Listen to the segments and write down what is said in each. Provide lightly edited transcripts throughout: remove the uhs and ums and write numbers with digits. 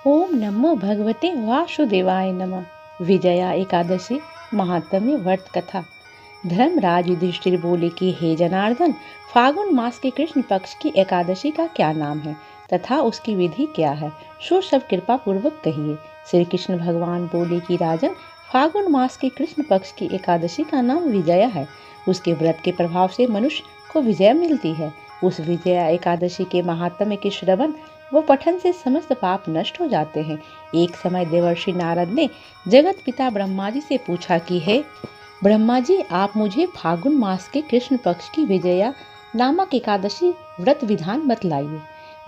ओम नमो भगवते वासुदेवाय नमः। विजया एकादशी महात्म्य व्रत कथा। धर्मराज युधिष्ठिर बोले कि हे जनार्दन, फागुन मास के कृष्ण पक्ष की एकादशी का क्या नाम है तथा उसकी विधि क्या है, सो सब कृपा पूर्वक कहिए। श्री कृष्ण भगवान बोले कि राजन, फागुन मास के कृष्ण पक्ष की एकादशी का नाम विजया है। उसके व्रत के प्रभाव से मनुष्य को विजय मिलती है। उस विजया एकादशी के महात्म्य के श्रवण वो पठन से समस्त पाप नष्ट हो जाते हैं। एक समय देवर्षि नारद ने जगत पिता ब्रह्मा जी से पूछा कि हे ब्रह्मा जी, आप मुझे फागुन मास के कृष्ण पक्ष की विजया नामक एकादशी व्रत विधान बतलाइए।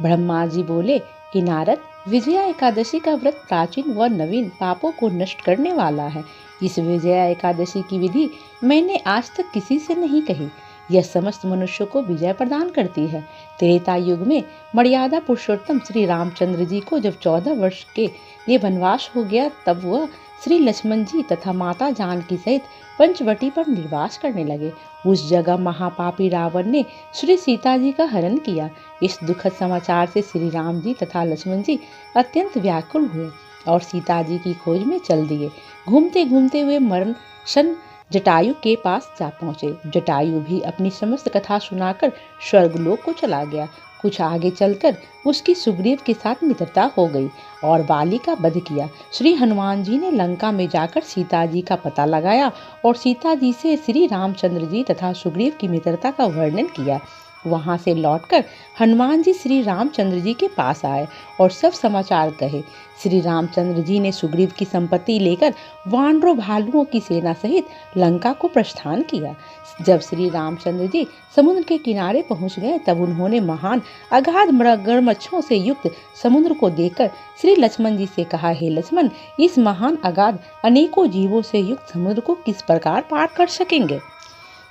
ब्रह्मा जी बोले कि नारद, विजया एकादशी का व्रत प्राचीन व नवीन पापों को नष्ट करने वाला है। इस विजया एकादशी की विधि मैंने आज तक किसी से नहीं कही। यह समस्त मनुष्यों को विजय प्रदान करती है। त्रेता युग में मर्यादा पुरुषोत्तम श्री रामचंद्र जी को जब 14 वर्ष के लिए वनवास हो गया, तब वह श्री लक्ष्मण जी तथा माता जानकी सहित पंचवटी पर निर्वास करने लगे। उस जगह महापापी रावण ने श्री सीता जी का हरण किया। इस दुखद समाचार से श्री राम जी तथा लक्ष्मण जी अत्यंत व्याकुल हुए और सीता जी की खोज में चल दिए। घूमते घूमते हुए मरण शन जटायु के पास जा पहुंचे। जटायु भी अपनी समस्त कथा सुनाकर स्वर्गलोक को चला गया। कुछ आगे चलकर उसकी सुग्रीव के साथ मित्रता हो गई और बाली का वध किया। श्री हनुमान जी ने लंका में जाकर सीता जी का पता लगाया और सीता जी से श्री रामचंद्र जी तथा सुग्रीव की मित्रता का वर्णन किया। वहां से लौटकर हनुमान जी श्री रामचंद्र जी के पास आए और सब समाचार कहे। श्री रामचंद्र जी ने सुग्रीव की संपत्ति लेकर वानरों भालुओं की सेना सहित लंका को प्रस्थान किया। जब श्री रामचंद्र जी समुद्र के किनारे पहुंच गए, तब उन्होंने महान अगाध मगरमच्छों से युक्त समुद्र को देखकर श्री लक्ष्मण जी से कहा, हे लक्ष्मण, इस महान अगाध अनेकों जीवों से युक्त समुद्र को किस प्रकार पार कर सकेंगे।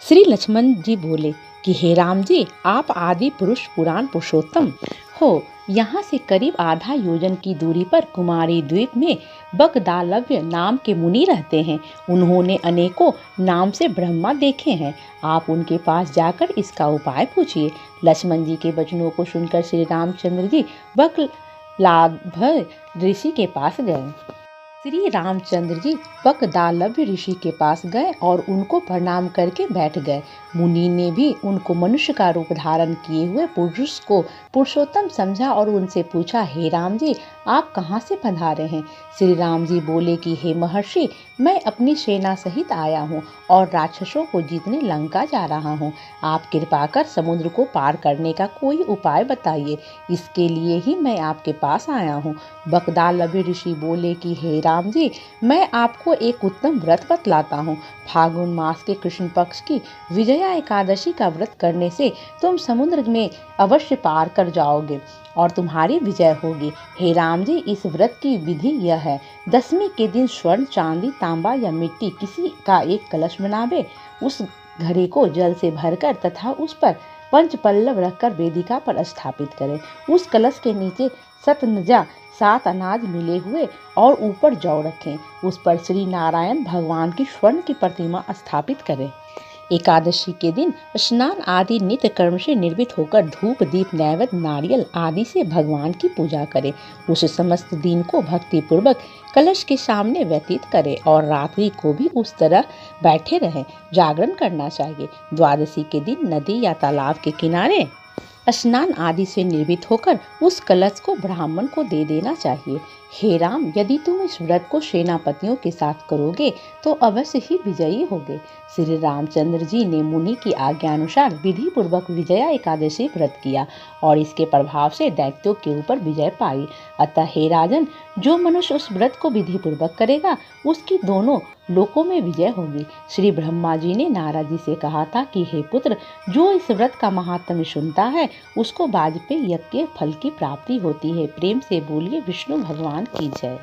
श्री लक्ष्मण जी बोले कि हे राम जी, आप आदि पुरुष पुराण पुरुषोत्तम हो। यहाँ से करीब आधा योजन की दूरी पर कुमारी द्वीप में बगदालव्य नाम के मुनि रहते हैं। उन्होंने अनेकों नाम से ब्रह्मा देखे हैं। आप उनके पास जाकर इसका उपाय पूछिए। लक्ष्मण जी के वचनों को सुनकर श्री रामचंद्र जी बगलाभ ऋषि के पास गए। श्री रामचंद्र जी बगदालव्य ऋषि के पास गए और उनको प्रणाम करके बैठ गए। मुनि ने भी उनको मनुष्य का रूप धारण किए हुए पुरुष को पुरुषोत्तम समझा और उनसे पूछा, हे राम जी, आप कहाँ से पधारे हैं। श्री राम जी बोले कि हे महर्षि, मैं अपनी सेना सहित आया हूँ और राक्षसों को जीतने लंका जा रहा हूँ। आप कृपा कर समुद्र को पार करने का कोई उपाय बताइए, इसके लिए ही मैं आपके पास आया हूँ। बगदालव्य ऋषि बोले कि हे राम जी, मैं आपको एक उत्तम व्रत बतलाता हूँ। फागुन मास के कृष्ण पक्ष की विजया एकादशी का व्रत करने से तुम समुद्र में अवश्य पार कर जाओगे और तुम्हारी विजय होगी। हे राम जी, इस व्रत की विधि यह है, दशमी के दिन स्वर्ण, चांदी, तांबा या मिट्टी किसी का एक कलश बनावे, उस घड़े को जल से भरकर तथा उस पर पंच पल्लव रखकर वेदिका पर स्थापित करें। उस कलश के नीचे सतनजा 7 अनाज मिले हुए और ऊपर जौ रखें। उस पर श्री नारायण भगवान की स्वर्ण की प्रतिमा स्थापित करें। एकादशी के दिन स्नान आदि नित्य कर्म से निर्भित होकर धूप, दीप, नैवेद्य, नारियल आदि से भगवान की पूजा करें। उस समस्त दिन को भक्ति पूर्वक कलश के सामने व्यतीत करें और रात्रि को भी उस तरह बैठे रहें। जागरण करना चाहिए। द्वादशी के दिन नदी या तालाब के किनारे स्नान आदि से निर्भित होकर उस कलश को ब्राह्मण को दे देना चाहिए। हे राम, यदि तुम इस व्रत को सेनापतियों के साथ करोगे तो अवश्य ही विजयी होगे। श्री रामचंद्र जी ने मुनि की आज्ञा अनुसार विधि पूर्वक विजया एकादशी व्रत किया और इसके प्रभाव से दैत्यों के ऊपर विजय पाई। अतः हे राजन, जो मनुष्य उस व्रत को विधि पूर्वक करेगा उसकी दोनों लोकों में विजय होगी। श्री ब्रह्मा जी ने नारद जी से कहा था कि हे पुत्र, जो इस व्रत का महात्म्य सुनता है उसको वाजपेयी यज्ञ के फल की प्राप्ति होती है। प्रेम से बोलिए विष्णु भगवान की जय।